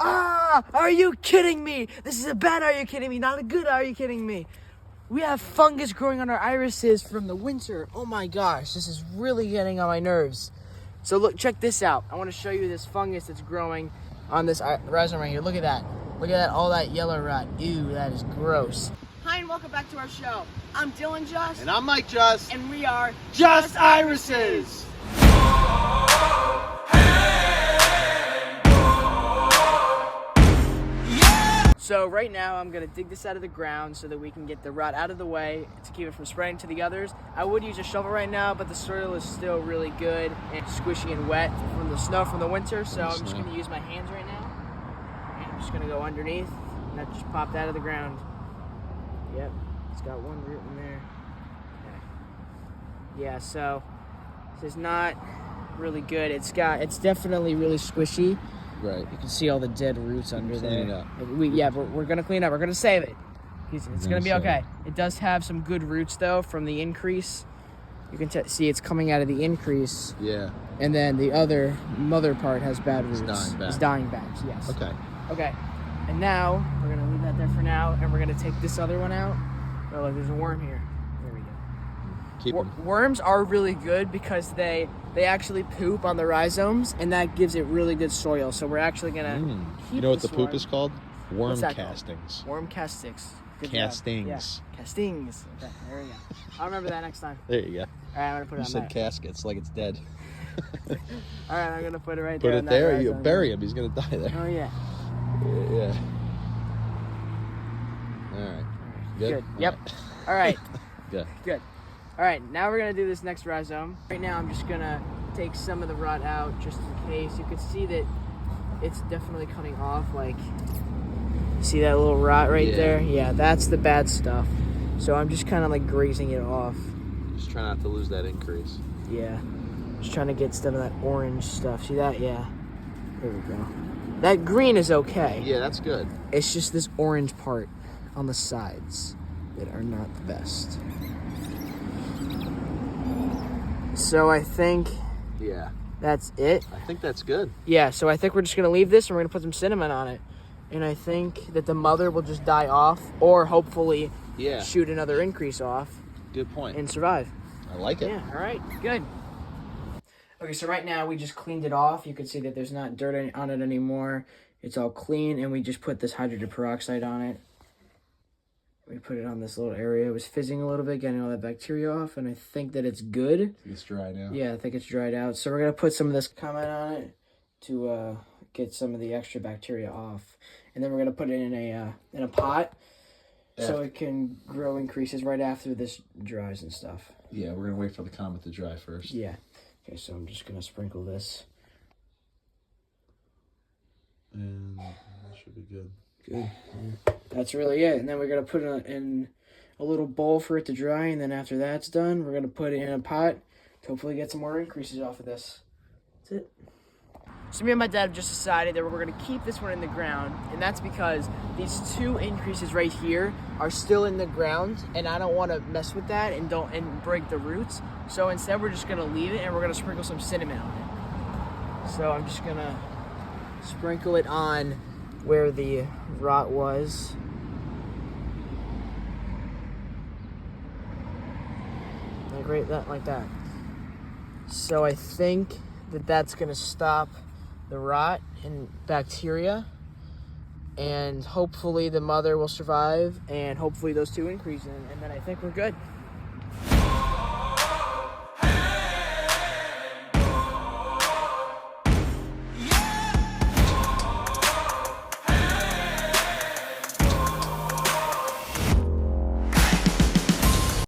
Ah, are you kidding me? This is a bad are you kidding me, not a good are you kidding me. We have fungus growing on our irises from the winter. Oh my gosh, this is really getting on my nerves. So look, check this out. I want to show you this fungus that's growing on this rhizome right here. Look at that. Look at that, all that yellow rot. Ew, that is gross. Hi, and welcome back to our show. I'm Dylan Just. And I'm Mike Just. And we are Just Irises. So right now I'm gonna dig this out of the ground so that we can get the rot out of the way to keep it from spreading to the others. I would use a shovel right now, but the soil is still really good and squishy and wet from the snow from the winter. So I'm just gonna use my hands right now. And I'm just gonna go underneath, and that just popped out of the ground. Yep, it's got one root in there. Okay. Yeah, so this is not really good. It's definitely really squishy. Right. You can see all the dead roots under there. Clean it up. We're gonna clean it up. We're gonna save it. It's gonna be okay. It does have some good roots though from the increase. You can see it's coming out of the increase. Yeah. And then the other mother part has bad roots. It's dying back. Yes. Okay. Okay. And now we're gonna leave that there for now, and we're gonna take this other one out. Oh, look, there's a worm here. There we go. Keep them. Worms are really good because they actually poop on the rhizomes, and that gives it really good soil. So we're actually gonna keep You know what the this poop one. is called? Worm What's that castings. called? Worm castings. Good Castings. job. Yeah. Castings. Okay, there we go. I'll remember that next time. There you go. All right, I'm gonna put it You on said that. caskets like it's dead. All right, I'm gonna put it right Put there. it on that there. You rhizome. bury him. He's gonna die there. Oh yeah. Yeah. All right. Good. Yep. All right. Good. Good. All right, now we're gonna do this next rhizome. Right now, I'm just gonna take some of the rot out just in case. You can see that it's definitely coming off. Like, see that little rot right there? Yeah, that's the bad stuff. So I'm just kind of like grazing it off. Just try not to lose that increase. Yeah, just trying to get some of that orange stuff. See that? Yeah. There we go. That green is okay. Yeah, that's good. It's just this orange part on the sides that are not the best. So I think that's it. I think that's good. Yeah, so I think we're just going to leave this and we're going to put some cinnamon on it. And I think that the mother will just die off or hopefully shoot another increase off. Good point. And survive. I like it. Yeah, all right, good. Okay, so right now we just cleaned it off. You can see that there's not dirt on it anymore. It's all clean, and we just put this hydrogen peroxide on it. We put it on this little area. It was fizzing a little bit, getting all that bacteria off, and I think that it's good. It's dry now. Yeah, I think it's dried out. So we're going to put some of this comment on it to get some of the extra bacteria off. And then we're going to put it in a pot so it can grow increases right after this dries and stuff. Yeah, we're going to wait for the comet to dry first. Yeah. Okay, so I'm just going to sprinkle this. And that should be good. Good. Yeah. That's really it. And then we're going to put it in a little bowl for it to dry. And then after that's done, we're going to put it in a pot to hopefully get some more increases off of this. That's it. So me and my dad have just decided that we're going to keep this one in the ground. And that's because these two increases right here are still in the ground. And I don't want to mess with that and break the roots. So instead, we're just going to leave it and we're going to sprinkle some cinnamon on it. So I'm just going to sprinkle it on where the rot was. Like that. So I think that that's going to stop the rot and bacteria, and hopefully the mother will survive, and hopefully those two increase, and then I think we're good.